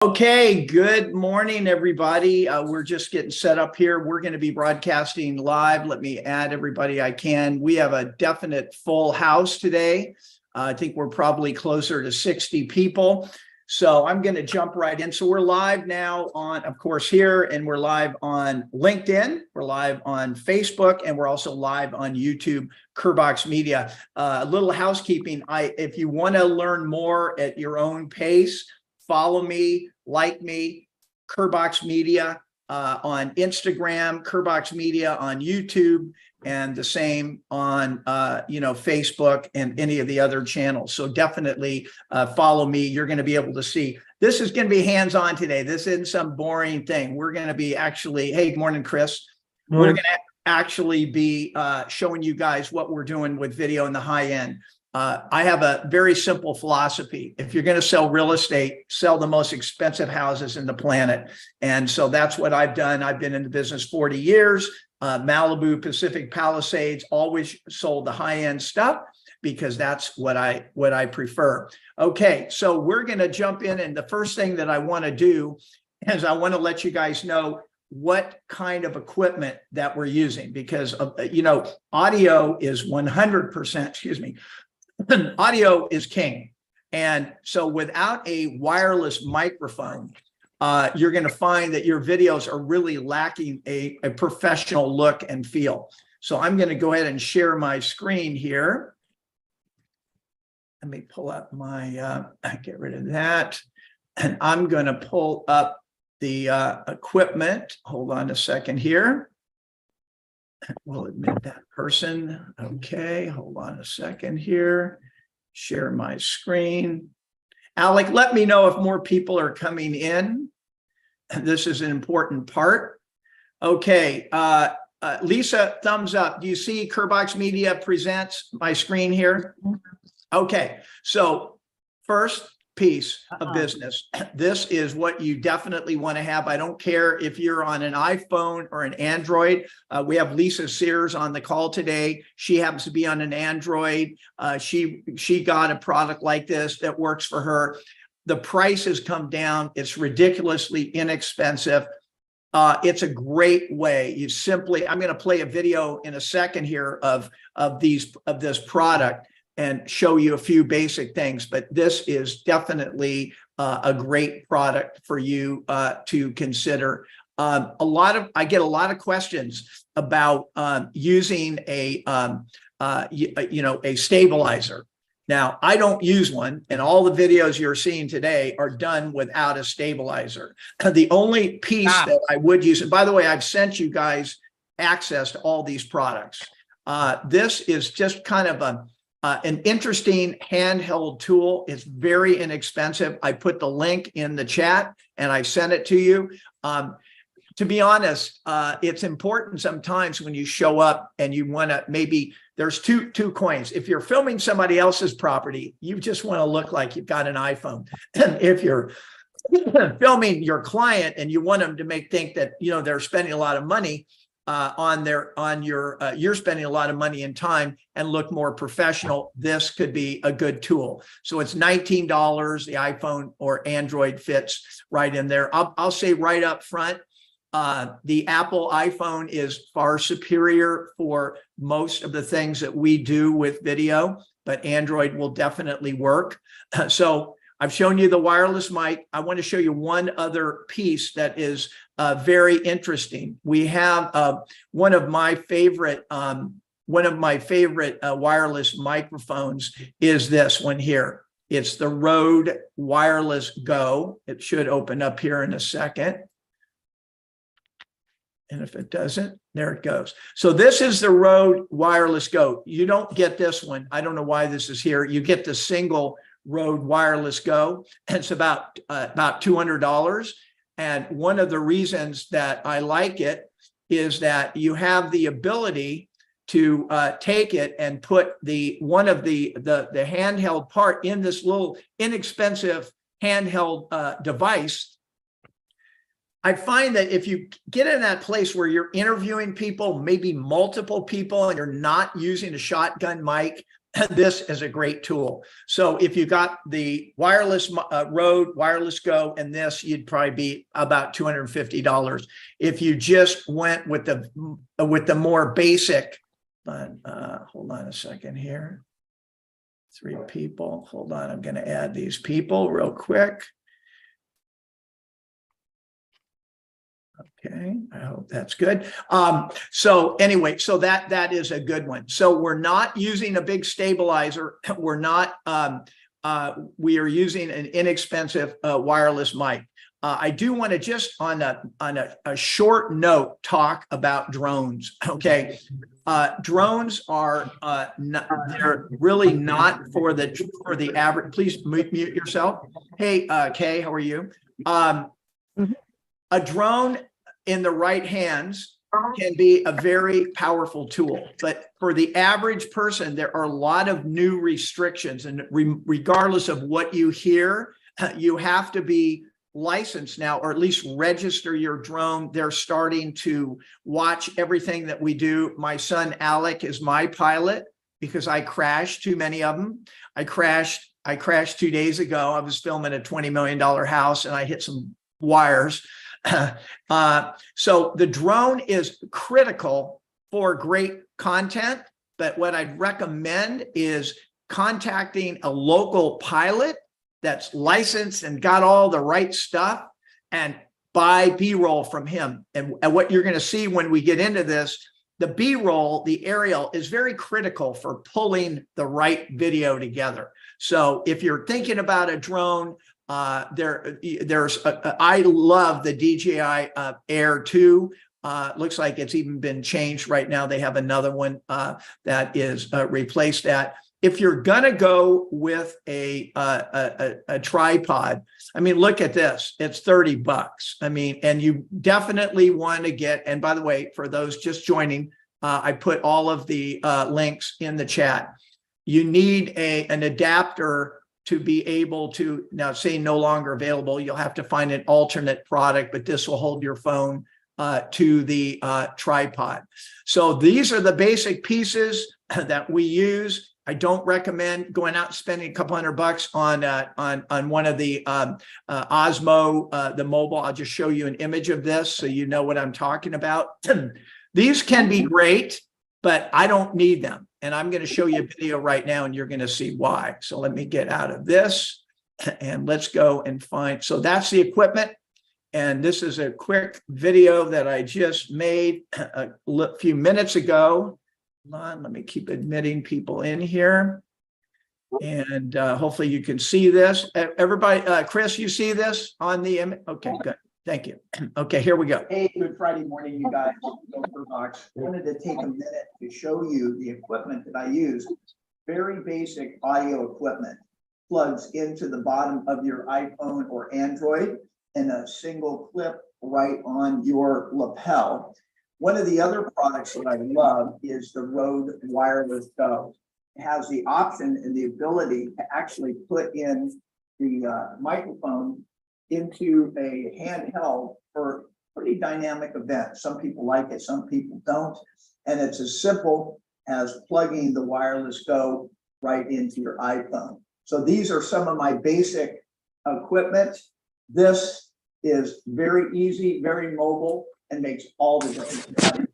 Okay, good morning, everybody. We're just getting set up here. We're going to be broadcasting live. Let me add everybody I can. We have a definite full house today. I think we're probably closer to 60 people. So I'm going to jump right in. So we're live now on, of course, here, and we're live on LinkedIn. We're live on Facebook, and we're also live on YouTube, Kerbox Media. A little housekeeping. If you want to learn more at your own pace, follow me, like me, Kerbox Media on Instagram, Kerbox Media on YouTube, and the same on Facebook and any of the other channels. So definitely follow me. You're going to be able to see. This is going to be hands-on today. This isn't some boring thing. We're going to be actually, hey, good morning, Chris. Morning. We're going to actually be showing you guys what we're doing with video in the high end. I have a very simple philosophy. If you're going to sell real estate, sell the most expensive houses in the planet. And so that's what I've done. I've been in the business 40 years. Malibu, Pacific Palisades, always sold the high-end stuff because that's what I prefer. Okay, so we're going to jump in, and the first thing that I want to do is I want to let you guys know what kind of equipment that we're using, because audio is 100%, audio is king. And so without a wireless microphone, you're going to find that your videos are really lacking a professional look and feel. So I'm going to go ahead and share my screen here. Let me pull up my, get rid of that. And I'm going to pull up the equipment. Hold on a second here. We'll admit that person. Okay, hold on a second here. Share my screen. Alec, let me know if more people are coming in. This is an important part. Okay, Lisa, thumbs up. Do you see Kerbox Media presents my screen here? Okay, so first piece of business. This is what you definitely want to have. I don't care if you're on an iPhone or an Android. We have Lisa Sears on the call today. She happens to be on an Android. She got a product like this that works for her. The price has come down. It's ridiculously inexpensive. It's a great way. You simply, I'm going to play a video in a second here of this product and show you a few basic things, but this is definitely a great product for you to consider. I get a lot of questions about using a stabilizer. Now, I don't use one, and all the videos you're seeing today are done without a stabilizer. The only piece that I would use, and by the way, I've sent you guys access to all these products. This is just kind of an interesting handheld tool. It's very inexpensive. I put the link in the chat and I sent it to you. To be honest, it's important sometimes when you show up and you want to, maybe there's two coins. If you're filming somebody else's property, you just want to look like you've got an iPhone. And if you're filming your client and you want them to think that they're spending a lot of money, you're spending a lot of money and time and look more professional, this could be a good tool. So it's $19. The iPhone or Android fits right in there. I'll say right up front, the Apple iPhone is far superior for most of the things that we do with video, but Android will definitely work. So I've shown you the wireless mic. I want to show you one other piece that is very interesting. We have one of my favorite wireless microphones is this one here. It's the Rode Wireless Go. It should open up here in a second. And if it doesn't, there it goes. So this is the Rode Wireless Go. You don't get this one. I don't know why this is here. You get the single Rode Wireless Go. It's about $200. And one of the reasons that I like it is that you have the ability to take it and put one of the handheld part in this little inexpensive handheld device. I find that if you get in that place where you're interviewing people, maybe multiple people, and you're not using a shotgun mic, this is a great tool. So if you got the wireless Rode, wireless Go, and this, you'd probably be about $250. If you just went with the more basic, but hold on a second here. 3 people. Hold on, I'm going to add these people real quick. Okay, I hope that's good. So anyway, so that is a good one. So we're not using a big stabilizer. We're not, we are using an inexpensive wireless mic. I do want to just on a short note talk about drones. Okay, drones are they're really not for the average. Please mute yourself. Hey, Kay, how are you? A drone in the right hands can be a very powerful tool, but for the average person, there are a lot of new restrictions, and regardless of what you hear, you have to be licensed now, or at least register your drone. They're starting to watch everything that we do. My son Alec is my pilot because I crashed too many of them. I crashed 2 days ago. I was filming a $20 million house and I hit some wires. So the drone is critical for great content, but what I'd recommend is contacting a local pilot that's licensed and got all the right stuff and buy B-roll from him. And what you're going to see when we get into this, the B-roll, the aerial, is very critical for pulling the right video together. So if you're thinking about a drone, I love the DJI Air 2. Looks like it's even been changed right now. They have another one that is replaced that. If you're gonna go with a tripod, I mean, look at this. It's $30. I mean, and you definitely want to get. And by the way, for those just joining, I put all of the links in the chat. You need an adapter to be able to, now say no longer available, you'll have to find an alternate product, but this will hold your phone to the tripod. So these are the basic pieces that we use. I don't recommend going out and spending a couple $100 on one of the Osmo, the mobile. I'll just show you an image of this so you know what I'm talking about. These can be great, but I don't need them. And I'm going to show you a video right now and you're going to see why. So let me get out of this and let's go and find. So that's the equipment. And this is a quick video that I just made a few minutes ago. Hold on, let me keep admitting people in here. And hopefully you can see this. Everybody, Chris, you see this on the image? Okay, good. Thank you. Okay, here we go. Hey, good Friday morning, you guys. Kerbox. I wanted to take a minute to show you the equipment that I use. Very basic audio equipment. Plugs into the bottom of your iPhone or Android and a single clip right on your lapel. One of the other products that I love is the Rode Wireless Go. It has the option and the ability to actually put in the microphone into a handheld for pretty dynamic events. Some people like it, some people don't. And it's as simple as plugging the Wireless Go right into your iPhone. So these are some of my basic equipment. This is very easy, very mobile, and makes all the difference.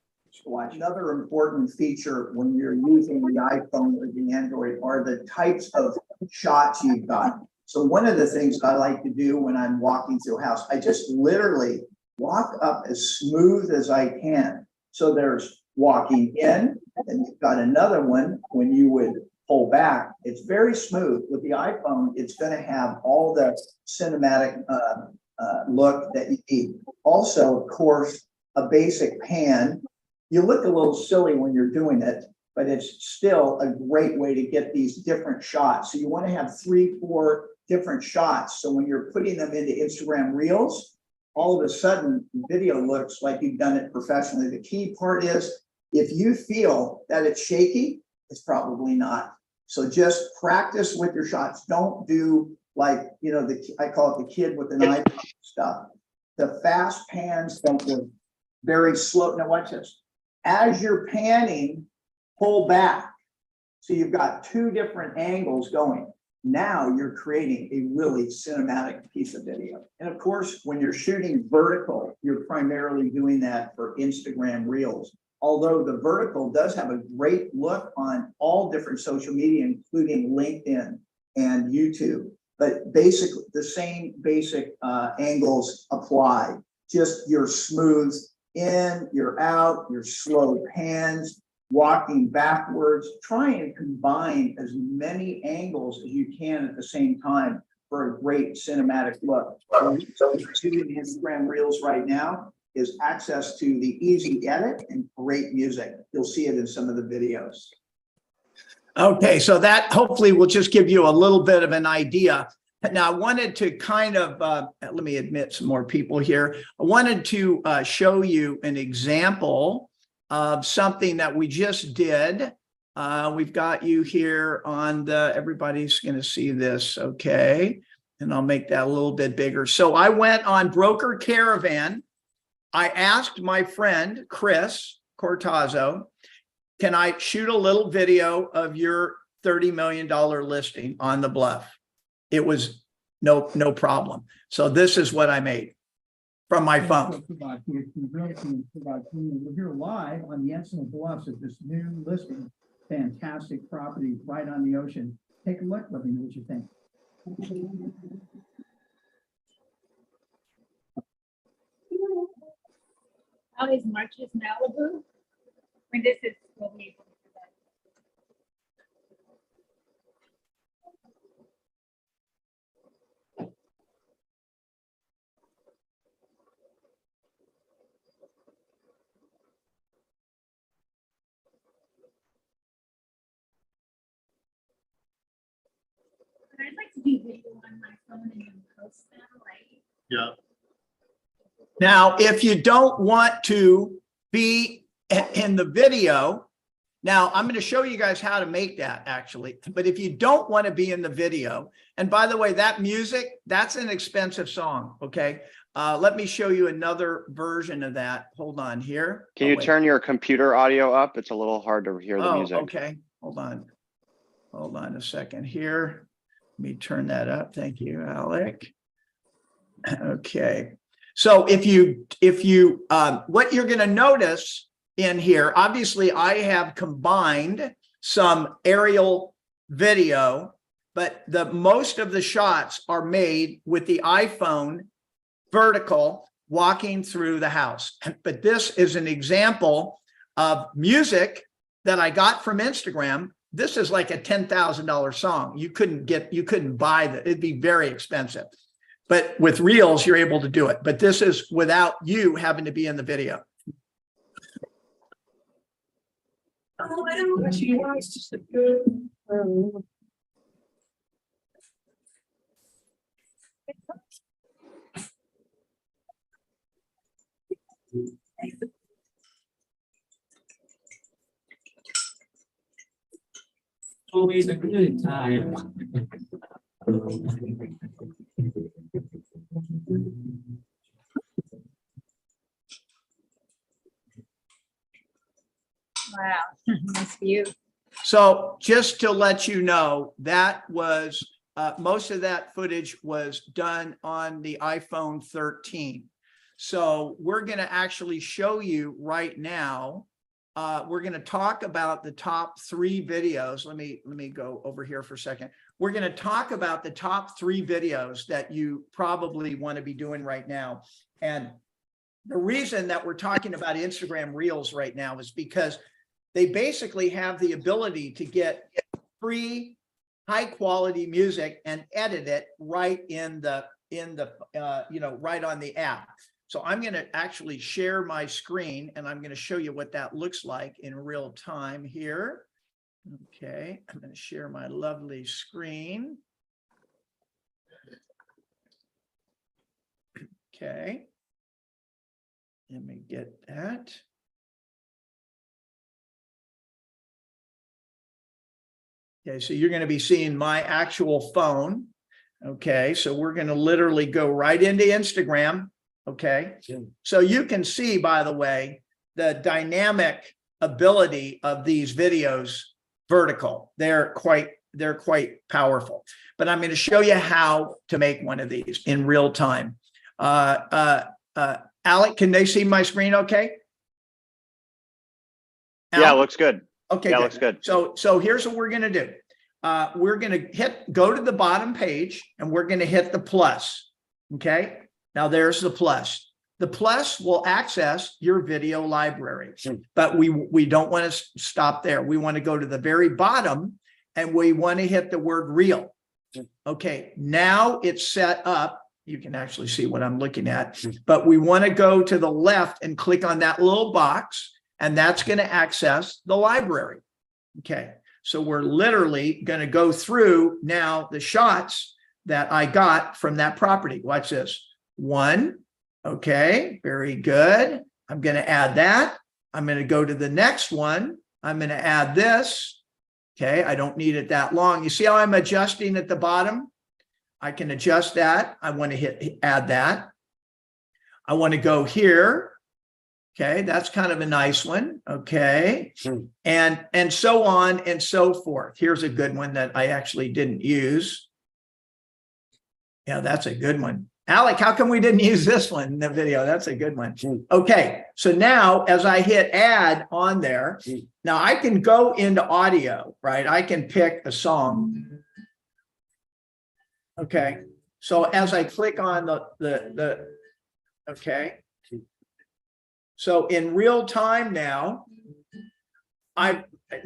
Another important feature when you're using the iPhone or the Android are the types of shots you've got. So one of the things I like to do when I'm walking through a house, I just literally walk up as smooth as I can. So there's walking in, and you've got another one when you would pull back. It's very smooth. With the iPhone, it's going to have all the cinematic look that you need. Also, of course, a basic pan. You look a little silly when you're doing it, but it's still a great way to get these different shots. So you want to have 3, 4 different shots. So when you're putting them into Instagram Reels, all of a sudden video looks like you've done it professionally. The key part is if you feel that it's shaky, it's probably not. So just practice with your shots. Don't do like, you know, I call it the kid with an iPhone stuff. The fast pans, don't do very slow. Now watch this. As you're panning, pull back. So you've got two different angles going. Now you're creating a really cinematic piece of video. And of course, when you're shooting vertical, you're primarily doing that for Instagram Reels. Although the vertical does have a great look on all different social media, including LinkedIn and YouTube. But basically, the same basic angles apply. Just your smooth in, you're out, your slow pans, walking backwards. Try and combine as many angles as you can at the same time for a great cinematic look. So shooting Instagram Reels right now is access to the easy edit and great music. You'll see it in some of the videos. Okay, so that hopefully will just give you a little bit of an idea. Now, I wanted to kind of, let me admit some more people here. I wanted to show you an example of something that we just did. We've got you here on the, everybody's going to see this, okay? And I'll make that a little bit bigger. So I went on Broker Caravan. I asked my friend, Chris Cortazzo, can I shoot a little video of your $30 million listing on the Bluff? It was no problem. So this is what I made from my phone. We're here live on the Ensign Bluffs at this new listing. Fantastic property right on the ocean. Take a look. Let me know what you think. How is March's Malibu? When this is will be able to do that. I'd like to do video on my phone and then post that, right? Yeah. Now, if you don't want to be in the video, now I'm going to show you guys how to make that actually. But if you don't want to be in the video, and by the way, that music, that's an expensive song. Okay. Let me show you another version of that. Hold on here. Can you turn your computer audio up? It's a little hard to hear the music. Okay. Hold on. Hold on a second here. Let me turn that up. Thank you, Alec. Okay. So if you what you're going to notice in here, obviously I have combined some aerial video, but the most of the shots are made with the iPhone vertical walking through the house. But this is an example of music that I got from Instagram. This is like a $10,000 song. You couldn't buy that. It'd be very expensive. But with Reels, you're able to do it. But this is without you having to be in the video. Oh, I don't know what she wants to do. Always a good time. Wow, nice view. So just to let you know, that was most of that footage was done on the iPhone 13. So we're going to actually show you right now. We're going to talk about the top 3 videos. Let me go over here for a second. We're going to talk about the top 3 videos that you probably want to be doing right now. And the reason that we're talking about Instagram Reels right now is because they basically have the ability to get free, high quality music and edit it right in the right on the app. So I'm going to actually share my screen and I'm going to show you what that looks like in real time here. Okay, I'm going to share my lovely screen. Okay, let me get that. Okay, so you're going to be seeing my actual phone. Okay, so we're going to literally go right into Instagram. Okay, so you can see, by the way, the dynamic ability of these videos vertical. They're quite powerful. But I'm going to show you how to make one of these in real time. Alec, can they see my screen okay? Yeah, Alec? looks good. Okay, Yeah, good. looks good. So here's what we're going to do. We're going to go to the bottom page and we're going to hit the plus. Okay. Now there's the plus. The plus will access your video library, but we don't want to stop there. We want to go to the very bottom and we want to hit the word reel. Okay. Now it's set up. You can actually see what I'm looking at, but we want to go to the left and click on that little box, and that's going to access the library. Okay. So we're literally going to go through now the shots that I got from that property. Watch this. 1. Okay. Very good. I'm going to add that. I'm going to go to the next one. I'm going to add this. Okay. I don't need it that long. You see how I'm adjusting at the bottom? I can adjust that. I want to add that. I want to go here. Okay, that's kind of a nice one. Okay. And so on and so forth. Here's a good one that I actually didn't use. Yeah, that's a good one. Alec, how come we didn't use this one in the video? That's a good one. Okay, so now as I hit add on there, now I can go into audio, right? I can pick a song. Okay, so as I click on the okay. So in real time now,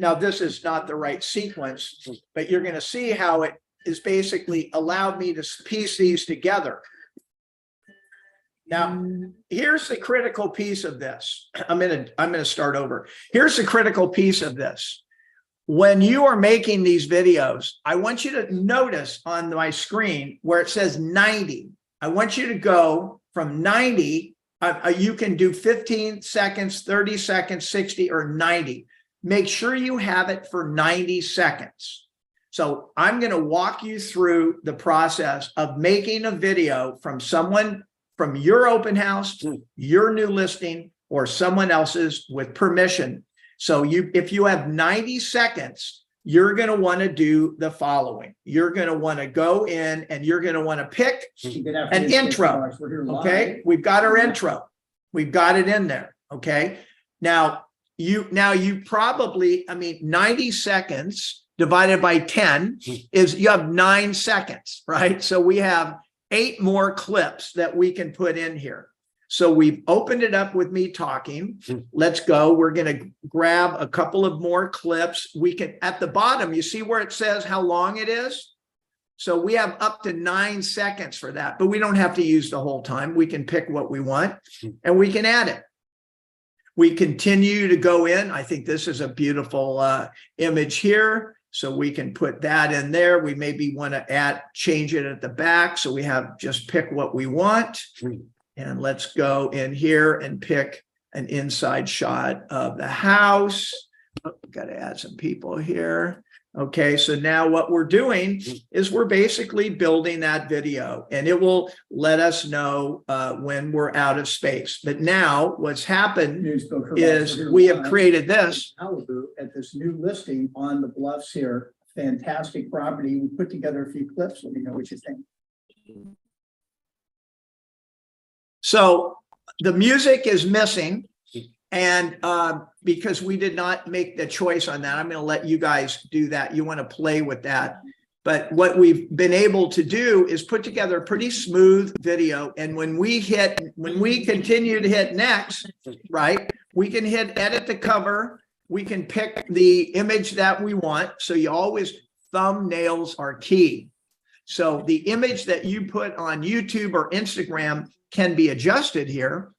now this is not the right sequence, but you're going to see how it is basically allowed me to piece these together. Now, here's the critical piece of this. I'm going to start over. Here's the critical piece of this. When you are making these videos, I want you to notice on my screen where it says 90. I want you to go from 90. You can do 15 seconds, 30 seconds, 60 or 90. Make sure you have it for 90 seconds. So I'm going to walk you through the process of making a video from someone from your open house, your new listing, or someone else's with permission. So if you have 90 seconds, you're going to want to do the following. You're going to want to go in and you're going to want to pick an intro. Okay. We've got our intro. We've got it in there. Okay. Now you probably, 90 seconds divided by 10 is you have 9 seconds, right? So we have 8 more clips that we can put in here. So we've opened it up with me talking. Let's go. We're going to grab a couple of more clips. We can, at the bottom, you see where it says how long it is? So we have up to 9 seconds for that, but we don't have to use the whole time. We can pick what we want and we can add it. We continue to go in. I think this is a beautiful image here. So we can put that in there. We maybe want to change it at the back. So we have just pick what we want. And let's go in here and pick an inside shot of the house. Oh, got to add some people here. Okay, so now what we're doing is we're basically building that video, and it will let us know when we're out of space. But now what's happened is we have created this. Malibu at this new listing on the bluffs here. Fantastic property. We put together a few clips. Let me know what you think. So the music is missing, and because we did not make the choice on that, I'm going to let you guys do that. You want to play with that. But what we've been able to do is put together a pretty smooth video. And when we continue to hit next, right, we can hit edit the cover. We can pick the image that we want. So you always, thumbnails are key. So the image that you put on YouTube or Instagram can be adjusted here.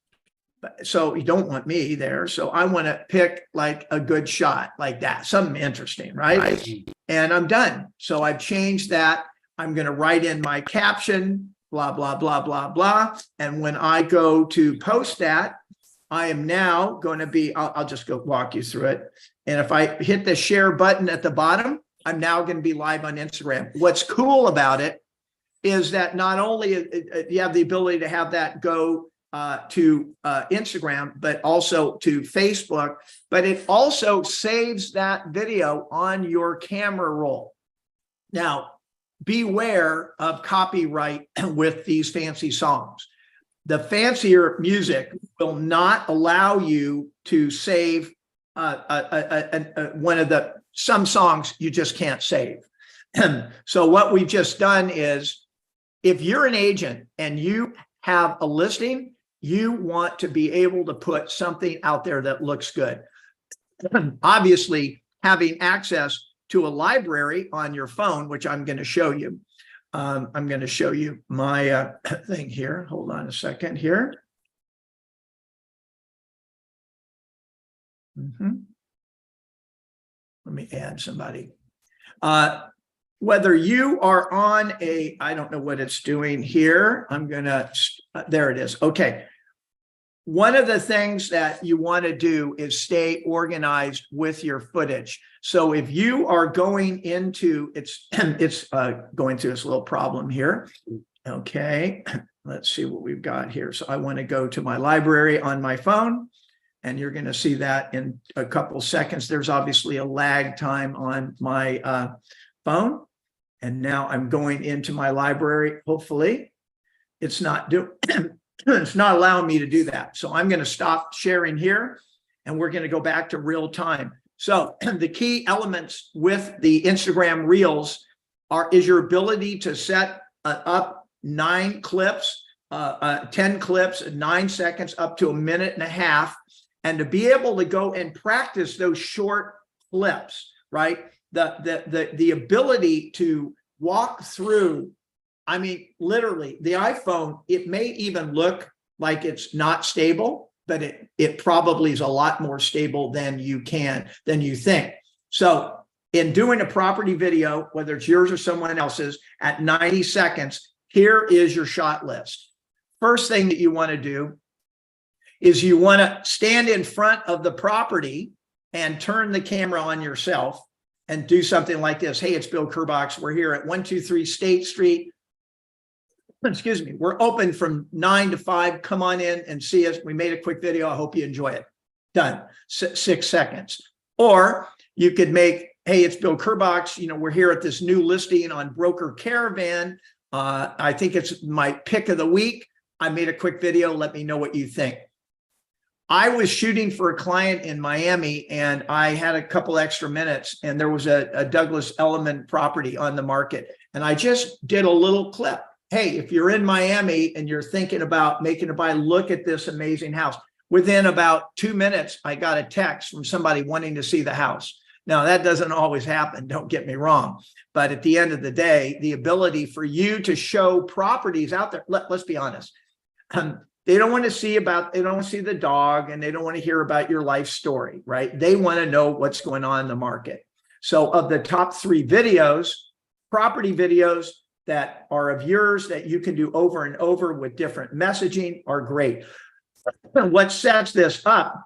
So you don't want me there. So I want to pick like a good shot like that, something interesting, right? And I'm done. So I've changed that. I'm going to write in my caption, blah, blah, blah, blah, blah. And when I go to post that, I am now going to be, I'll just go walk you through it. And if I hit the share button at the bottom, I'm now going to be live on Instagram. What's cool about it is that not only you have the ability to have that go to Instagram, but also to Facebook, but it also saves that video on your camera roll. Now, beware of copyright with these fancy songs. The fancier music will not allow you to save some songs you just can't save. So what we've just done is, if you're an agent and you have a listing, you want to be able to put something out there that looks good. Obviously, having access to a library on your phone, which I'm going to show you. I'm going to show you my thing here. Hold on a second here. Let me add somebody. Whether you are on a, I don't know what it's doing here. I'm going to, there it is. Okay. One of the things that you want to do is stay organized with your footage. So if you are going into, it's going through this little problem here. Okay, let's see what we've got here. So I want to go to my library on my phone, and you're going to see that in a couple seconds. There's obviously a lag time on my phone. And now I'm going into my library. Hopefully it's not doing it's not allowing me to do that. So I'm going to stop sharing here, and we're going to go back to real time. So the key elements with the Instagram Reels is your ability to set up 9 clips, 10 clips, 9 seconds, up to a minute and a half, and to be able to go and practice those short clips, right? The ability to walk through. I mean, literally, the iPhone, it may even look like it's not stable, but it probably is a lot more stable than you think. So in doing a property video, whether it's yours or someone else's, at 90 seconds, here is your shot list. First thing that you want to do is you want to stand in front of the property and turn the camera on yourself and do something like this. Hey, it's Bill Kerbox. We're here at 123 State Street. Excuse me. We're open from 9 to 5. Come on in and see us. We made a quick video. I hope you enjoy it. Done. 6 seconds. Or you could make, hey, it's Bill Kerbox. You know, we're here at this new listing on Broker Caravan. I think it's my pick of the week. I made a quick video. Let me know what you think. I was shooting for a client in Miami, and I had a couple extra minutes, and there was a Douglas Elliman property on the market. And I just did a little clip. Hey, if you're in Miami and you're thinking about making a buy, look at this amazing house. Within about 2 minutes, I got a text from somebody wanting to see the house. Now, that doesn't always happen, don't get me wrong. But at the end of the day, the ability for you to show properties out there, let's be honest. They don't want to see the dog, and they don't want to hear about your life story, right? They want to know what's going on in the market. So of the top 3 videos, property videos that are of yours that you can do over and over with different messaging are great. What sets this up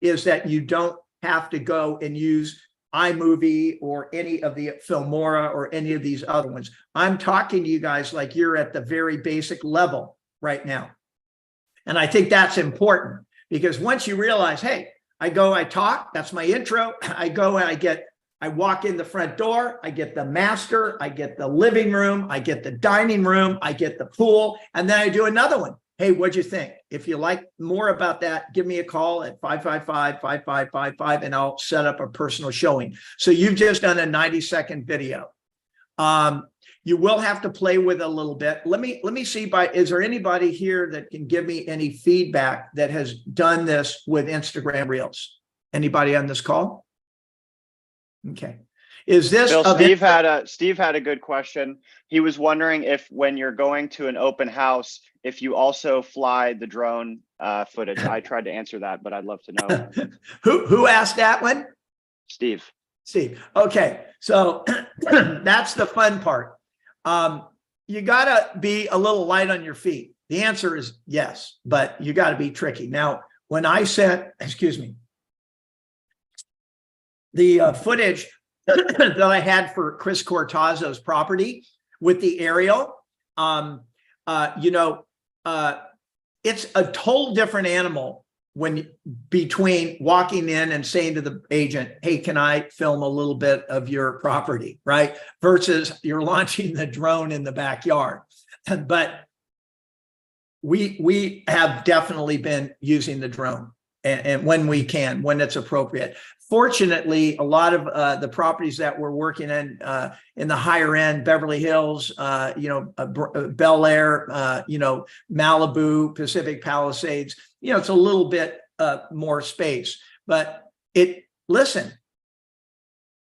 is that you don't have to go and use iMovie or any of the Filmora or any of these other ones. I'm talking to you guys like you're at the very basic level right now. And I think that's important, because once you realize, hey, I talk, that's my intro. I walk in the front door, I get the master, I get the living room, I get the dining room, I get the pool, and then I do another one. Hey, what'd you think? If you like more about that, give me a call at 555-5555, and I'll set up a personal showing. So you've just done a 90-second video. You will have to play with it a little bit. Let me see, is there anybody here that can give me any feedback that has done this with Instagram Reels? Anybody on this call? Okay. Is this Bill, Steve had a good question. He was wondering if, when you're going to an open house, if you also fly the drone footage. I tried to answer that, but I'd love to know. Who asked that one? Steve. Okay. So that's the fun part. You gotta be a little light on your feet. The answer is yes, but you gotta be tricky. Now, when I sent, the footage that I had for Chris Cortazzo's property with the aerial, it's a total different animal when between walking in and saying to the agent, hey, can I film a little bit of your property, right? Versus you're launching the drone in the backyard. But we have definitely been using the drone and when we can, when it's appropriate. Fortunately, a lot of the properties that we're working in the higher end, Beverly Hills, Bel Air, Malibu, Pacific Palisades, it's a little bit more space, but listen,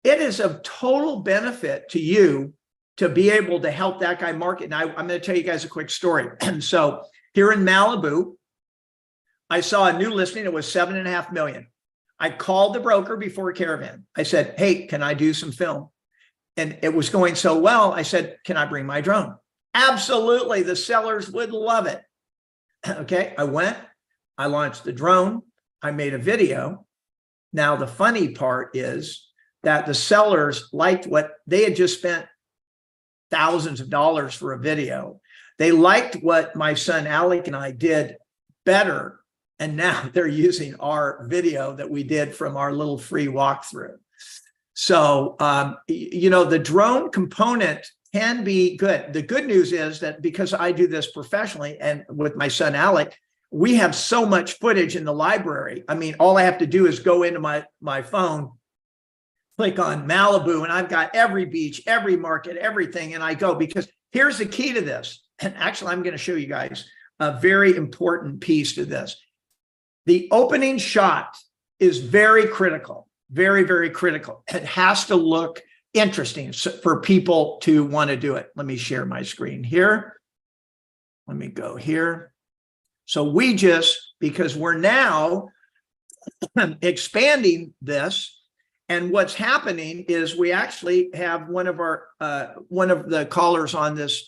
it is of total benefit to you to be able to help that guy market. And I'm going to tell you guys a quick story. And so here in Malibu, I saw a new listing. It was 7.5 million. I called the broker before Caravan. I said, hey, can I do some film? And it was going so well. I said, can I bring my drone? Absolutely. The sellers would love it. Okay. I went, I launched the drone. I made a video. Now, the funny part is that the sellers liked what they had just spent thousands of dollars for a video. They liked what my son Alec and I did better. And now they're using our video that we did from our little free walkthrough. So, the drone component can be good. The good news is that because I do this professionally and with my son Alec, we have so much footage in the library. I mean, all I have to do is go into my phone, click on Malibu, and I've got every beach, every market, everything. And I go, because here's the key to this. And actually, I'm going to show you guys a very important piece to this. The opening shot is very critical, very, very critical. It has to look interesting for people to want to do it. Let me share my screen here. Let me go here. So because we're now expanding this, and what's happening is we actually have one of the callers on this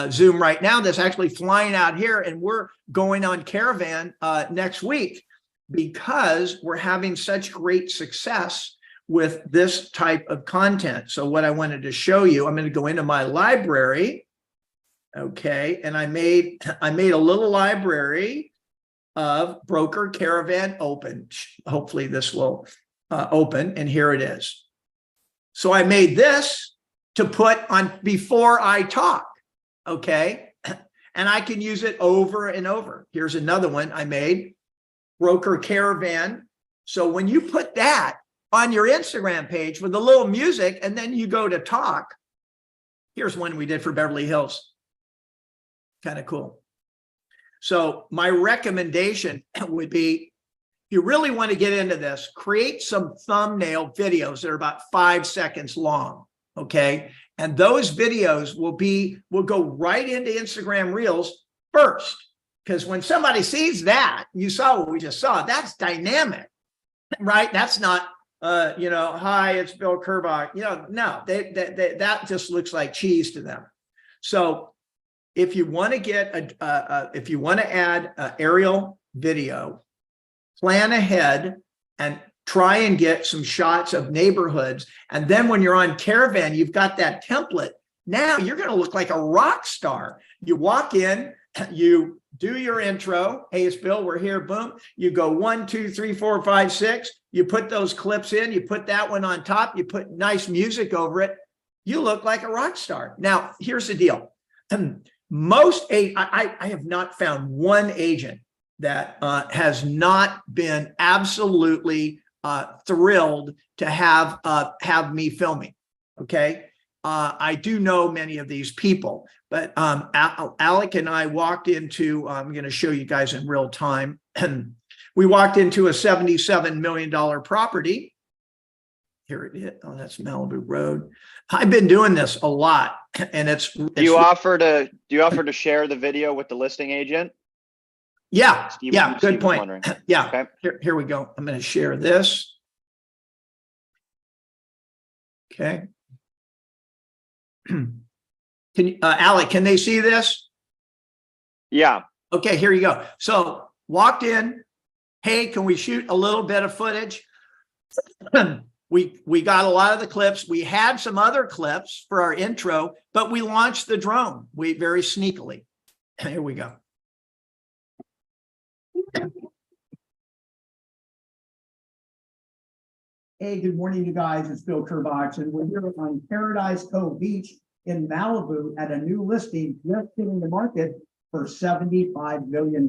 Zoom right now that's actually flying out here, and we're going on Caravan next week because we're having such great success with this type of content. So what I wanted to show you, I'm going to go into my library. Okay, and I made a little library of Broker Caravan Open. Hopefully this will open, and here it is. So I made this to put on before I talk, okay? And I can use it over and over. Here's another one I made, Broker Caravan. So when you put that on your Instagram page with a little music, and then you go to talk, here's one we did for Beverly Hills. Kind of cool. So my recommendation would be, if you really want to get into this, create some thumbnail videos that are about 5 seconds long, okay? And those videos will go right into Instagram Reels first, because when somebody sees that, you saw what we just saw, that's dynamic, right? That's not, hi, it's Bill Kerbox. No, that just looks like cheese to them. So if you want to get if you want to add an aerial video, plan ahead and try and get some shots of neighborhoods. And then when you're on Caravan, you've got that template. Now you're going to look like a rock star. You walk in, you do your intro. Hey, it's Bill, we're here. Boom. You go 1, 2, 3, 4, 5, 6. You put those clips in, you put that one on top, you put nice music over it. You look like a rock star. Now, here's the deal. I have not found one agent that has not been absolutely thrilled to have me filming. Okay, I do know many of these people, but Alec and I walked into. I'm going to show you guys in real time. We walked into a $77 million property. Here it is. Oh, that's Malibu Road. I've been doing this a lot, and it's. Do you offer to share the video with the listing agent? Yeah, Steve, yeah, good Steve point. Yeah, okay. Here we go. I'm going to share this. Okay. Can you, Alec, can they see this? Yeah. Okay, here you go. So walked in. Hey, can we shoot a little bit of footage? We got a lot of the clips. We had some other clips for our intro, but we launched the drone. Very sneakily. Here we go. Hey, good morning, you guys. It's Bill Kerbox, and we're here on Paradise Cove Beach in Malibu at a new listing just hitting the market for $75 million.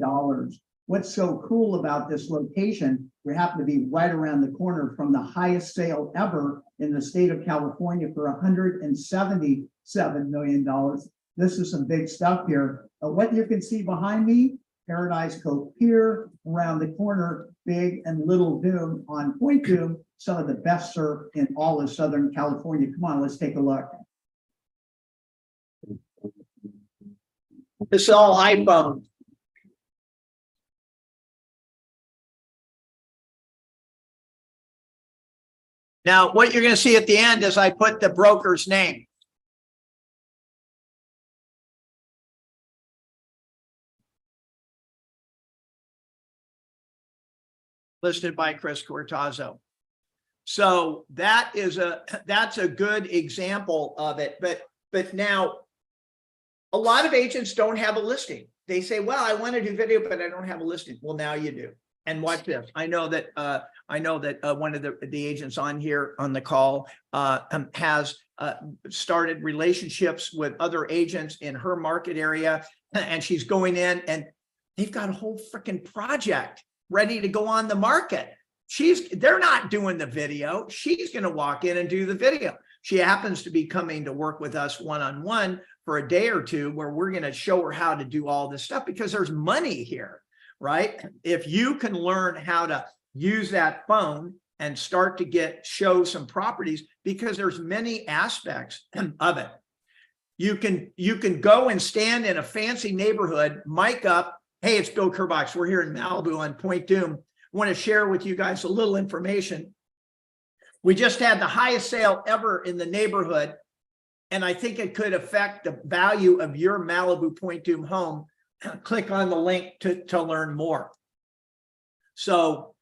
What's so cool about this location, we happen to be right around the corner from the highest sale ever in the state of California for $177 million. This is some big stuff here. What you can see behind me, Paradise Cove Pier, around the corner, Big and Little Doom on Point Doom, some of the best surf in all of Southern California. Come on, let's take a look. It's all iPhone. Now, what you're going to see at the end is I put the broker's name. Listed by Chris Cortazzo. So that's a good example of it. But now a lot of agents don't have a listing. They say, well, I want to do video, but I don't have a listing. Well, now you do. And watch this. I know that one of the agents on here on the call has started relationships with other agents in her market area, and she's going in and they've got a whole freaking project ready to go on the market. They're not doing the video. She's going to walk in and do the video. She happens to be coming to work with us one-on-one for a day or two, where we're going to show her how to do all this stuff, because there's money here, right? If you can learn how to use that phone and start to show some properties, because there's many aspects of it. You can go and stand in a fancy neighborhood, mic up. Hey, it's Bill Kerbox. We're here in Malibu on Point Doom. I want to share with you guys a little information. We just had the highest sale ever in the neighborhood, and I think it could affect the value of your Malibu Point Doom home. Click on the link to learn more. So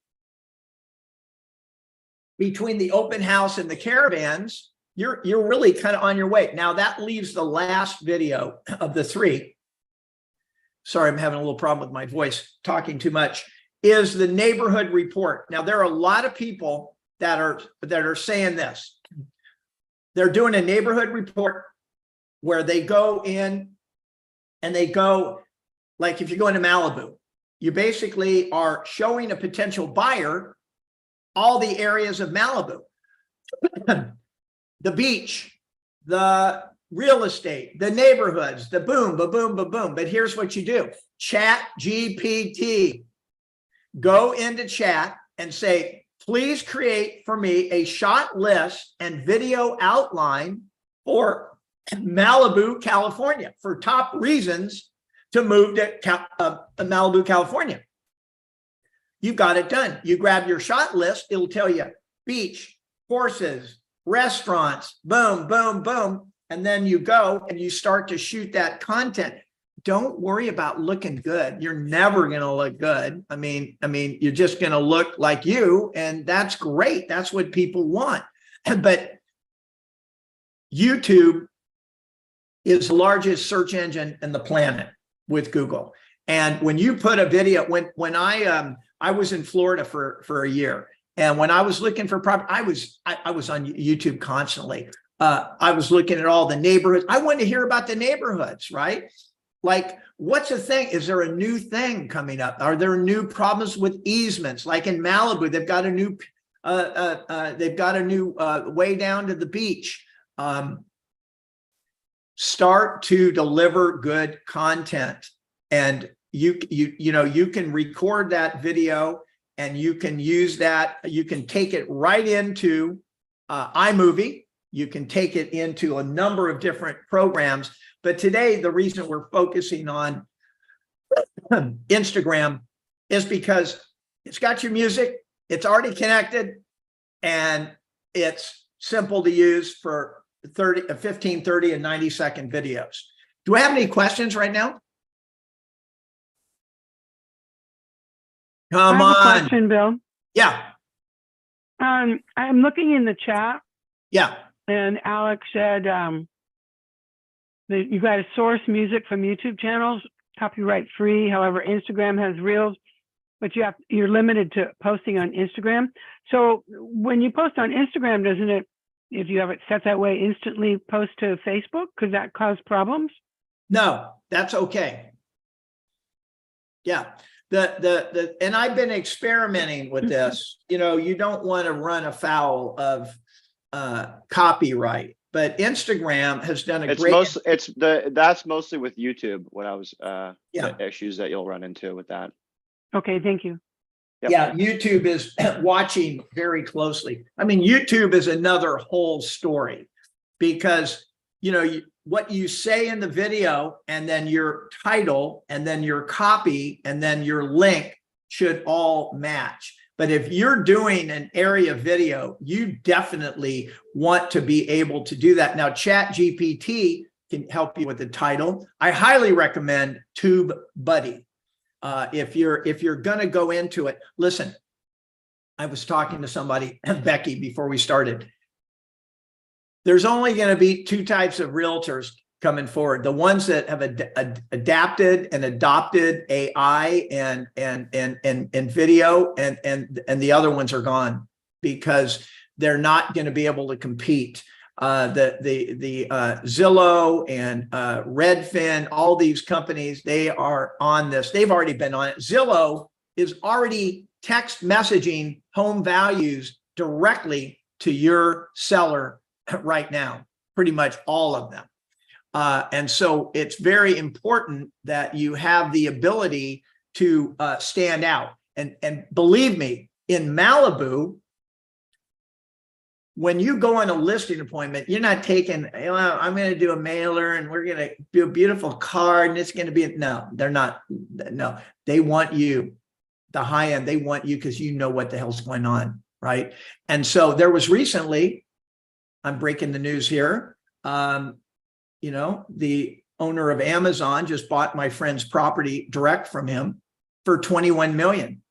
between the open house and the caravans, you're really kind of on your way. Now that leaves the last video of the three. Sorry, I'm having a little problem with my voice, talking too much, is the neighborhood report. Now, there are a lot of people that are saying this. They're doing a neighborhood report where they go in and they go, like if you're going to Malibu, you basically are showing a potential buyer all the areas of Malibu, the beach, the real estate, the neighborhoods, the boom, ba-boom, ba-boom. But here's what you do. Chat GPT. Go into chat and say, please create for me a shot list and video outline for Malibu, California, for top reasons to move to Malibu, California. You've got it done. You grab your shot list. It'll tell you beach, horses, restaurants, boom, boom, boom. And then you go and you start to shoot that content. Don't worry about looking good. You're never going to look good. I mean, you're just going to look like you, and that's great. That's what people want. But YouTube is the largest search engine in the planet with Google. And when you put a video, when I was in Florida for a year, and when I was looking for property, I was on YouTube constantly. I was looking at all the neighborhoods. I wanted to hear about the neighborhoods, right? Like, what's the thing? Is there a new thing coming up? Are there new problems with easements? Like in Malibu, they've got a new way down to the beach. Start to deliver good content, and you can record that video, and you can use that. You can take it right into iMovie. You can take it into a number of different programs. But today, the reason we're focusing on Instagram is because it's got your music, it's already connected, and it's simple to use for 15, 30, and 90-second videos. Do I have any questions right now? Come I have a on. question, Bill. Yeah. I'm looking in the chat, Yeah. and Alex said that you got to source music from YouTube channels, copyright free. However, Instagram has Reels. but you're limited to posting on Instagram. So when you post on Instagram, doesn't it, if you have it set that way, instantly post to Facebook? Could that cause problems? No, that's okay. Yeah. And I've been experimenting with this. You know, you don't want to run afoul of copyright, but Instagram has done a It's great. that's mostly with YouTube, what I was, Yeah. the issues that you'll run into with that. Okay, thank you. Yep. Yeah, YouTube is watching very closely. I mean, YouTube is another whole story because, you know, what you say in the video and then your title and then your copy and then your link should all match. But if you're doing an area video, you definitely want to be able to do that. Now, ChatGPT can help you with the title. I highly recommend TubeBuddy. If you're going to go into it, listen, I was talking to somebody, Becky, before we started. There's only going to be two types of realtors coming forward: the ones that have adapted and adopted AI and video, and the other ones are gone because they're not going to be able to compete. The Zillow and Redfin, all these companies, they are on this. They've already been on it. Zillow is already text messaging home values directly to your seller right now, pretty much all of them. And so it's very important that you have the ability to stand out. And believe me, in Malibu, when you go on a listing appointment, you're not taking, well, I'm going to do a mailer and we're going to do a beautiful card and it's going to be, no, they're not. No, they want you, the high end. They want you because you know what the hell's going on, right? And so there was recently, I'm breaking the news here, you know, the owner of Amazon just bought my friend's property direct from him for $21 million.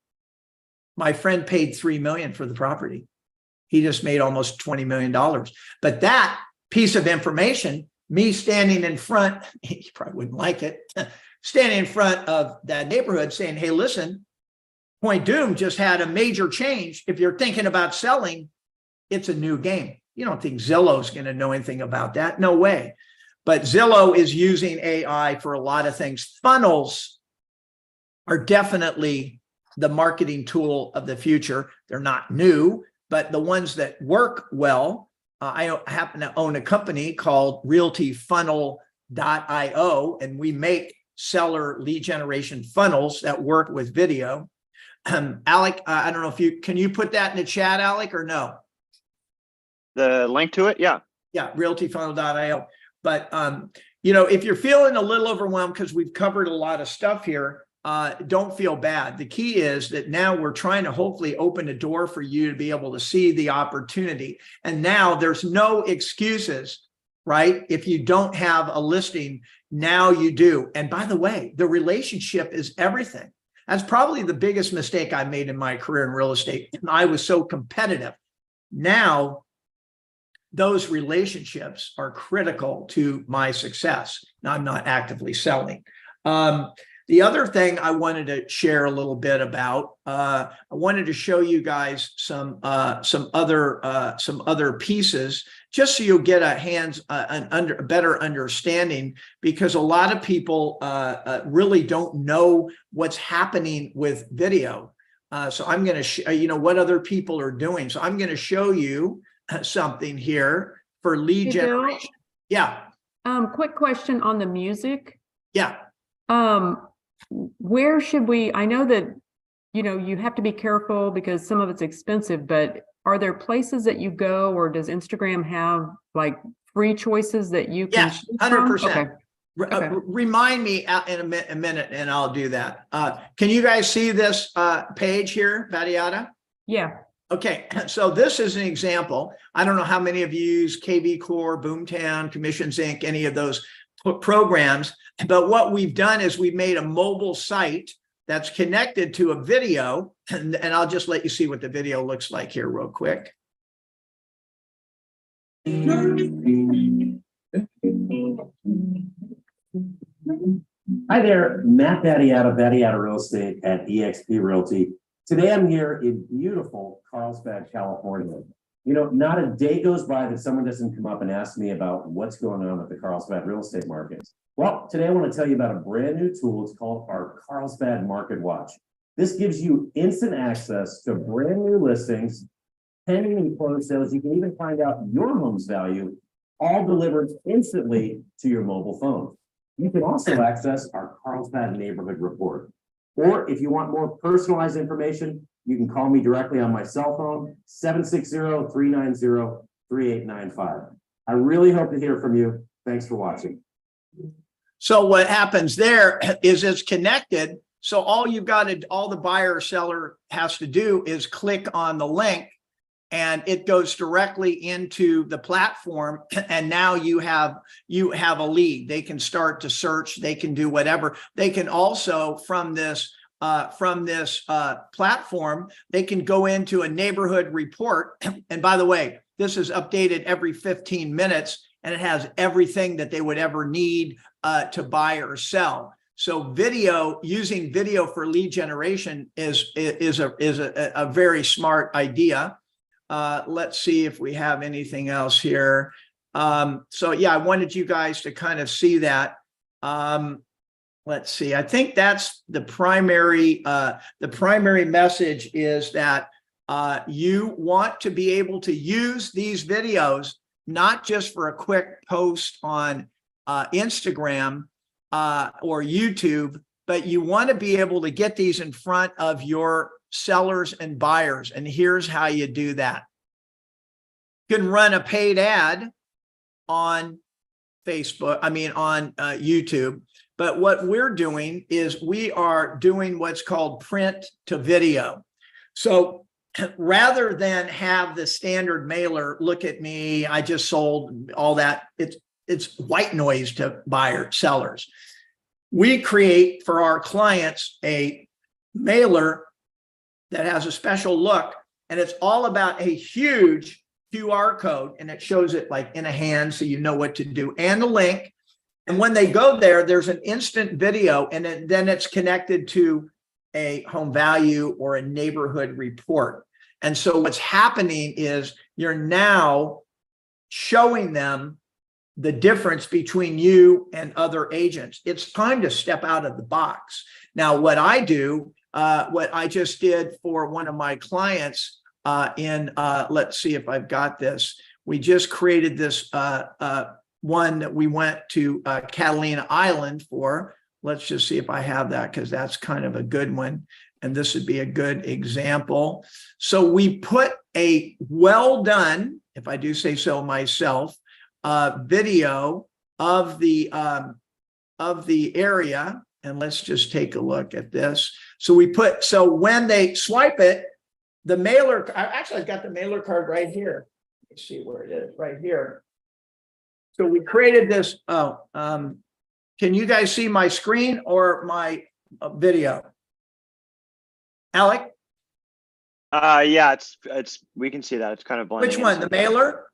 My friend paid $3 million for the property. He just made almost $20 million. But that piece of information, me standing in front, you probably wouldn't like it, standing in front of that neighborhood saying, hey, listen, Point Doom just had a major change. If you're thinking about selling, it's a new game. You don't think Zillow's going to know anything about that? No way. But Zillow is using AI for a lot of things. Funnels are definitely the marketing tool of the future. They're not new, but the ones that work well, I happen to own a company called realtyfunnel.io, and we make seller lead generation funnels that work with video. Alec, I don't know if can you put that in the chat, Alec, or no? The link to it? Yeah. Yeah, realtyfunnel.io. But, you know, if you're feeling a little overwhelmed because we've covered a lot of stuff here, don't feel bad. The key is that now we're trying to hopefully open a door for you to be able to see the opportunity. And now there's no excuses, right? If you don't have a listing, now you do. And by the way, the relationship is everything. That's probably the biggest mistake I made in my career in real estate. I was so competitive. Now, those relationships are critical to my success. Now, I'm not actively selling. The other thing I wanted to share a little bit about, I wanted to show you guys some other pieces, just so you'll get a better understanding, because a lot of people really don't know what's happening with video. So I'm going to, you know, what other people are doing. So I'm going to show you something here for lead Hey, generation. Bill? Yeah. Quick question on the music. Yeah. Where should we, I know that, you know, you have to be careful because some of it's expensive, but are there places that you go, or does Instagram have like free choices that you can Yes, choose from? 100%. Okay. Okay. Remind me in a minute and I'll do that. Can you guys see this page here, Badiata? Yeah. Okay, so this is an example. I don't know how many of you use KV Core, Boomtown, Commissions Inc., any of those programs, but what we've done is we've made a mobile site that's connected to a video, and I'll just let you see what the video looks like here real quick. Hi there, Matt Battiato Real Estate at eXp Realty. Today I'm here in beautiful Carlsbad, California. You know, not a day goes by that someone doesn't come up and ask me about what's going on with the Carlsbad real estate market. Well, today I want to tell you about a brand new tool. It's called our Carlsbad Market Watch. This gives you instant access to brand new listings, pending and closed sales. You can even find out your home's value, all delivered instantly to your mobile phone. You can also access our Carlsbad Neighborhood Report. Or if you want more personalized information, you can call me directly on my cell phone, 760-390-3895. I really hope to hear from you. Thanks for watching. So what happens there is it's connected. So all the buyer or seller has to do is click on the link and it goes directly into the platform. And now you have a lead. They can start to search. They can do whatever. They can also from this platform, they can go into a neighborhood report. And by the way, this is updated every 15 minutes and it has everything that they would ever need to buy or sell. So using video for lead generation is a very smart idea. Let's see if we have anything else here. So yeah, I wanted you guys to kind of see that. Let's see. I think that's the primary message is that you want to be able to use these videos, not just for a quick post on Instagram or YouTube, but you want to be able to get these in front of your sellers and buyers. And here's how you do that. You can run a paid ad on Facebook, on YouTube. But what we're doing is we are doing what's called print to video. So rather than have the standard mailer, look at me, I just sold all that, it's white noise to buyers, sellers. We create for our clients a mailer that has a special look, and it's all about a huge QR code, and it shows it like in a hand so you know what to do, and a link. And when they go there, there's an instant video, and then it's connected to a home value or a neighborhood report. And so what's happening is you're now showing them the difference between you and other agents. It's time to step out of the box. Now, what I do, what I just did for one of my clients let's see if I've got this. We just created this one that we went to Catalina Island for. Let's just see if I have that, because that's kind of a good one. And this would be a good example. So we put a well done, if I do say so myself, video of the area. And let's just take a look at this. So when they swipe it, the mailer, I've got the mailer card right here. Let's see where it is, right here. So we created this. Can you guys see my screen or my video? Alec? Yeah, we can see that. It's kind of blending. Which one, the mailer?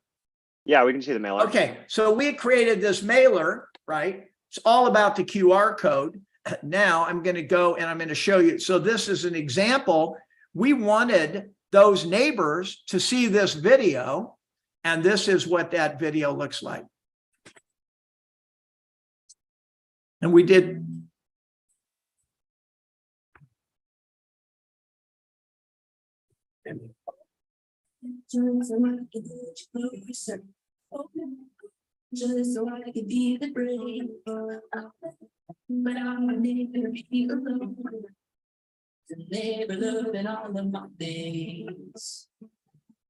Yeah, we can see the mailer. Okay, so we created this mailer, right? It's all about the QR code. Now I'm going to go and I'm going to show you. So this is an example. We wanted those neighbors to see this video, and this is what that video looks like. And we did. Just so I could get you closer. Just so I could be the brain. But I'm never be alone. To never love in all of my days.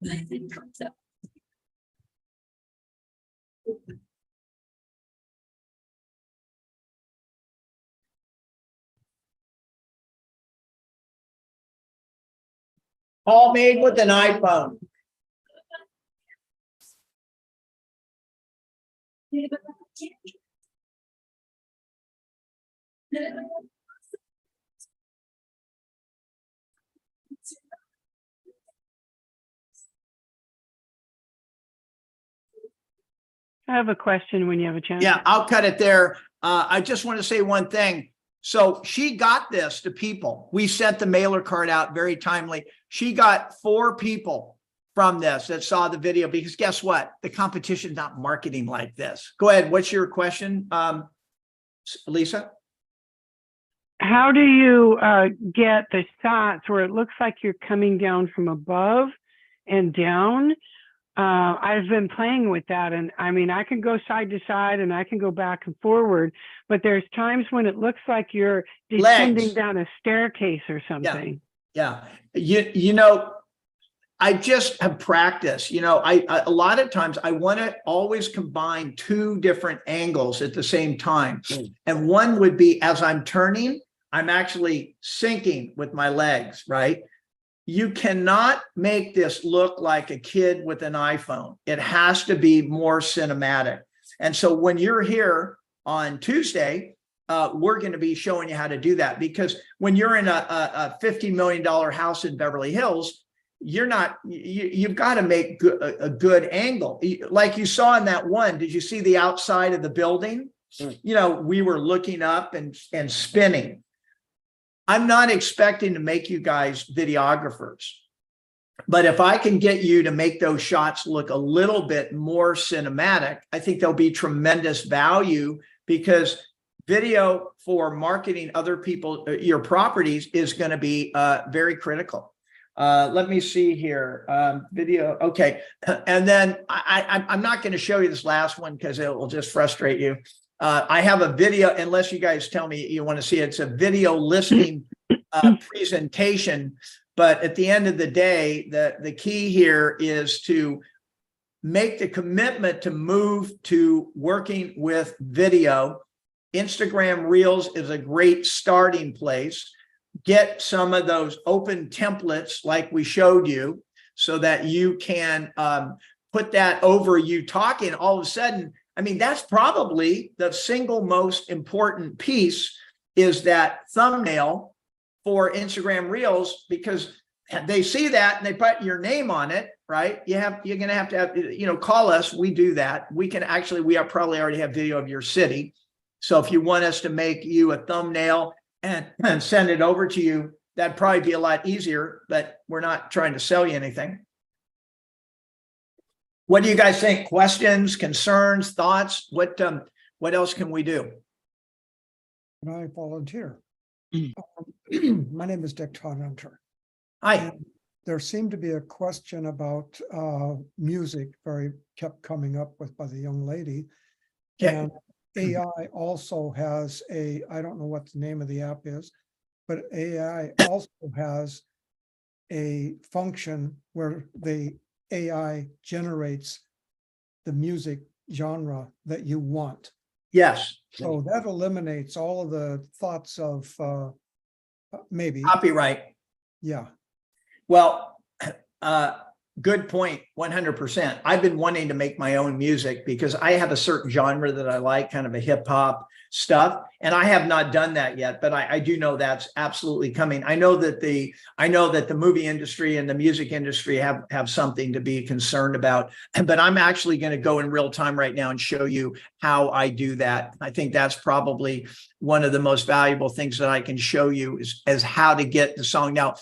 Nothing comes up. All made with an iPhone. I have a question when you have a chance. Yeah, I'll cut it there. I just want to say one thing. So she got this to people. We sent the mailer card out very timely. She got 4 people from this that saw the video, because guess what? The competition's not marketing like this. Go ahead. What's your question, Lisa? How do you get the shots where it looks like you're coming down from above and down? I've been playing with that, and I mean, I can go side to side and I can go back and forward, but there's times when it looks like you're descending Legs. down a staircase or something. Yeah. You know, I just have practiced, you know, I a lot of times I want to always combine 2 different angles at the same time. And one would be, as I'm turning, I'm actually sinking with my legs, right? You cannot make this look like a kid with an iPhone. It has to be more cinematic. And so when you're here on Tuesday, we're going to be showing you how to do that, because when you're in a $50 million house in Beverly Hills, you've got to make a good angle. Like you saw in that one, did you see the outside of the building? You know, we were looking up and spinning. I'm not expecting to make you guys videographers, but if I can get you to make those shots look a little bit more cinematic, I think there'll be tremendous value, because video for marketing other people, your properties, is going to be very critical. Let me see here. Video. Okay. And then I'm not going to show you this last one because it will just frustrate you. I have a video, unless you guys tell me you want to see it. It's a video listing presentation. But at the end of the day, the key here is to make the commitment to move to working with video. Instagram Reels is a great starting place. Get some of those open templates like we showed you, so that you can put that over you talking. All of a sudden, I mean, that's probably the single most important piece, is that thumbnail for Instagram Reels, because they see that and they put your name on it, right? You're going to have, you know, call us. We do that. We can actually, we are probably already have video of your city. So if you want us to make you a thumbnail and send it over to you, that'd probably be a lot easier, but we're not trying to sell you anything. What do you guys think? Questions, concerns, thoughts? What else can we do? Can I volunteer? My name is Dick Todhunter. Hi. And there seemed to be a question about music kept coming up with by the young lady. Okay. And AI also has I don't know what the name of the app is, but AI also has a function where the AI generates the music genre that you want. Yes. So that eliminates all of the thoughts of maybe. Copyright. Yeah. Well, good point. 100%. I've been wanting to make my own music because I have a certain genre that I like, kind of a hip hop stuff. And I have not done that yet, but I do know that's absolutely coming. I know that the movie industry and the music industry have something to be concerned about, but I'm actually going to go in real time right now and show you how I do that. I think that's probably one of the most valuable things that I can show you is how to get the song. Now,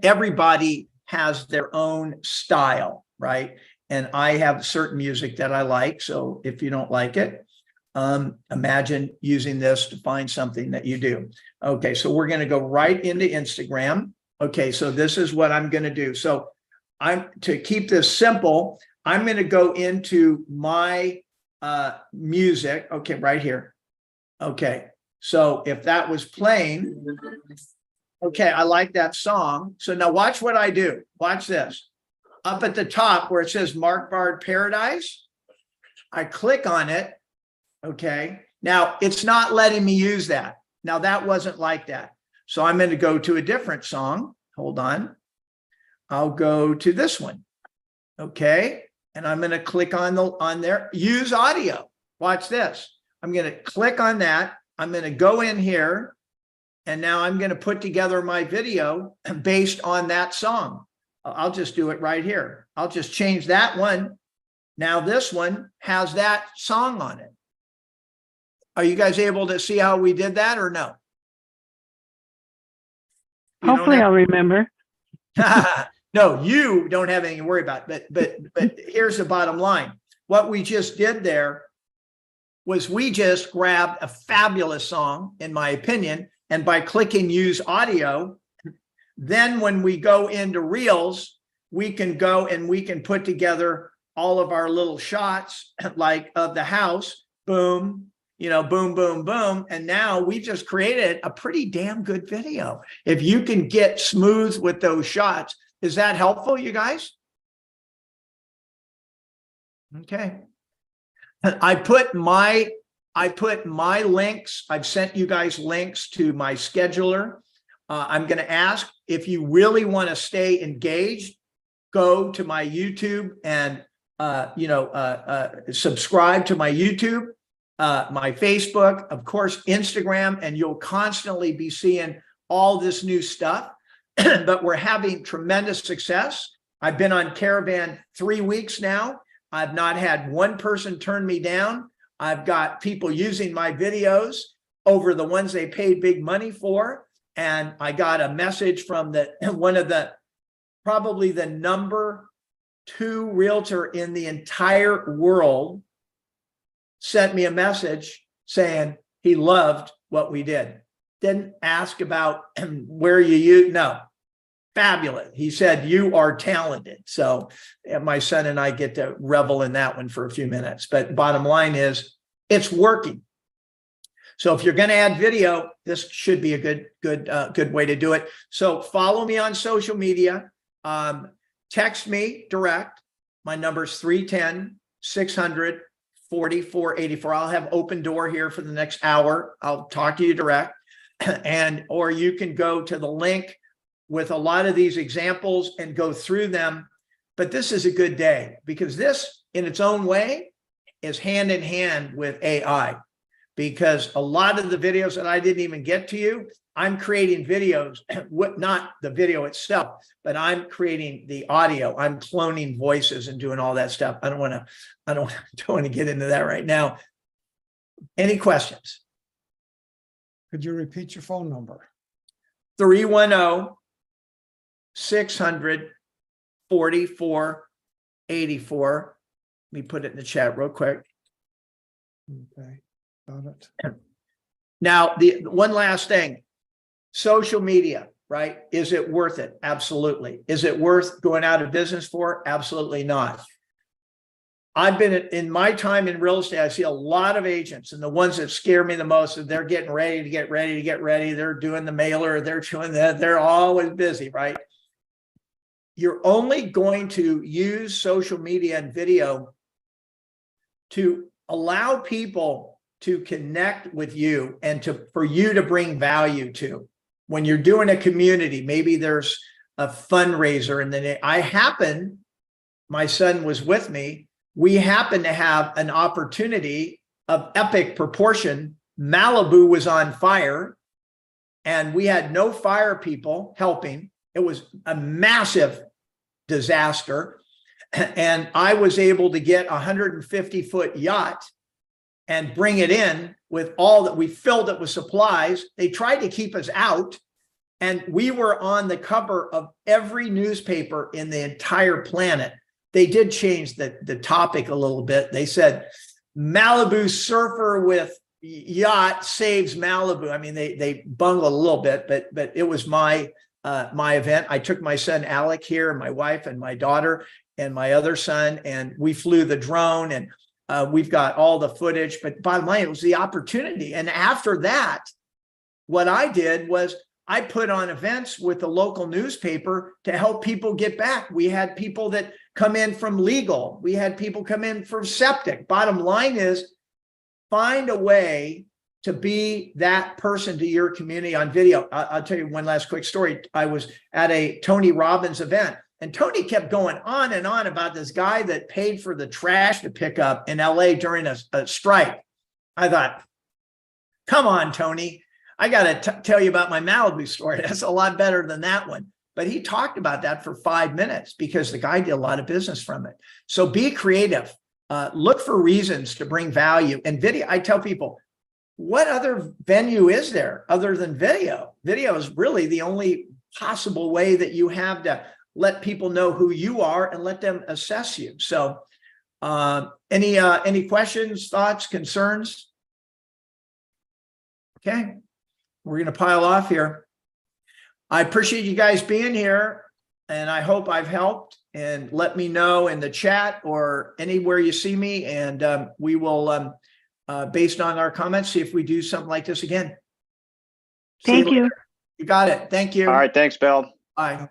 everybody has their own style, right? And I have certain music that I like. So if you don't like it, imagine using this to find something that you do. Okay, so we're going to go right into Instagram. Okay, so this is what I'm going to do. So to keep this simple, I'm going to go into my music. Okay, right here. Okay, so if that was playing, okay, I like that song. So now watch what I do. Watch this. Up at the top where it says Mark Bard Paradise, I click on it. Okay. Now it's not letting me use that. Now that wasn't like that. So I'm going to go to a different song. Hold on. I'll go to this one. Okay. And I'm going to click on there, use audio. Watch this. I'm going to click on that. I'm going to go in here. And now I'm going to put together my video based on that song. I'll just do it right here. I'll just change that one. Now this one has that song on it. Are you guys able to see how we did that or no? You don't Hopefully have- I'll remember. No, you don't have anything to worry about, but here's the bottom line. What we just did there was we just grabbed a fabulous song, in my opinion, and by clicking use audio, then when we go into Reels, we can go and we can put together all of our little shots like of the house, boom, you know, boom, boom, boom. And now we just created a pretty damn good video. If you can get smooth with those shots, is that helpful, you guys? Okay. I put my links. I've sent you guys links to my scheduler. I'm going to ask if you really want to stay engaged, go to my YouTube and, subscribe to my YouTube, my Facebook, of course, Instagram, and you'll constantly be seeing all this new stuff. But we're having tremendous success. I've been on Caravan 3 weeks now. I've not had one person turn me down. I've got people using my videos over the ones they paid big money for. And I got a message from probably the number 2 realtor in the entire world sent me a message saying he loved what we did. Didn't ask about where you use, no, fabulous. He said, you are talented. So my son and I get to revel in that one for a few minutes. But bottom line is it's working. So if you're going to add video, this should be a good way to do it. So follow me on social media. Text me direct. My number is 310-600-4484. I'll have open door here for the next hour. I'll talk to you direct. Or you can go to the link with a lot of these examples and go through them. But this is a good day because this in its own way is hand in hand with AI, because a lot of the videos that I didn't even get to you, I'm creating videos, not the video itself, but I'm creating the audio. I'm cloning voices and doing all that stuff. I don't want to get into that right now. Any questions? Could you repeat your phone number? 310-600-4484. Let me put it in the chat real quick. Okay, got it. Now, the one last thing, social media, right? Is it worth it? Absolutely. Is it worth going out of business for? Absolutely not. I've been in my time in real estate, I see a lot of agents, and the ones that scare me the most is they're getting ready to get ready. They're doing the mailer, they're doing that. They're always busy, right? You're only going to use social media and video to allow people to connect with you and for you to bring value to. When you're doing a community, maybe there's a fundraiser, and then my son was with me. We happened to have an opportunity of epic proportion. Malibu was on fire and we had no fire people helping. It was a massive disaster. And I was able to get a 150-foot yacht and bring it in with all that we filled it with supplies. They tried to keep us out. And we were on the cover of every newspaper in the entire planet. They did change the topic a little bit. They said, Malibu surfer with yacht saves Malibu. I mean, they bungled a little bit, but it was my event. I took my son, Alec, here, and my wife and my daughter and my other son, and we flew the drone, and we've got all the footage. But bottom line, it was the opportunity. And after that, what I did was I put on events with the local newspaper to help people get back. We had people that come in from legal. We had people come in from septic. Bottom line is, find a way to be that person to your community on video. I'll tell you one last quick story. I was at a Tony Robbins event, and Tony kept going on and on about this guy that paid for the trash to pick up in LA during a strike. I thought, come on, Tony. I got to tell you about my Malibu story. That's a lot better than that one. But he talked about that for 5 minutes because the guy did a lot of business from it. So be creative. Look for reasons to bring value. And video, I tell people, what other venue is there other than video? Video is really the only possible way that you have to let people know who you are and let them assess you. So any questions, thoughts, concerns? Okay, we're going to pile off here. I appreciate you guys being here, and I hope I've helped. And let me know in the chat or anywhere you see me, and we will, based on our comments, see if we do something like this again. See Thank you. later. You got it. Thank you. All right, thanks, Bill. Bye.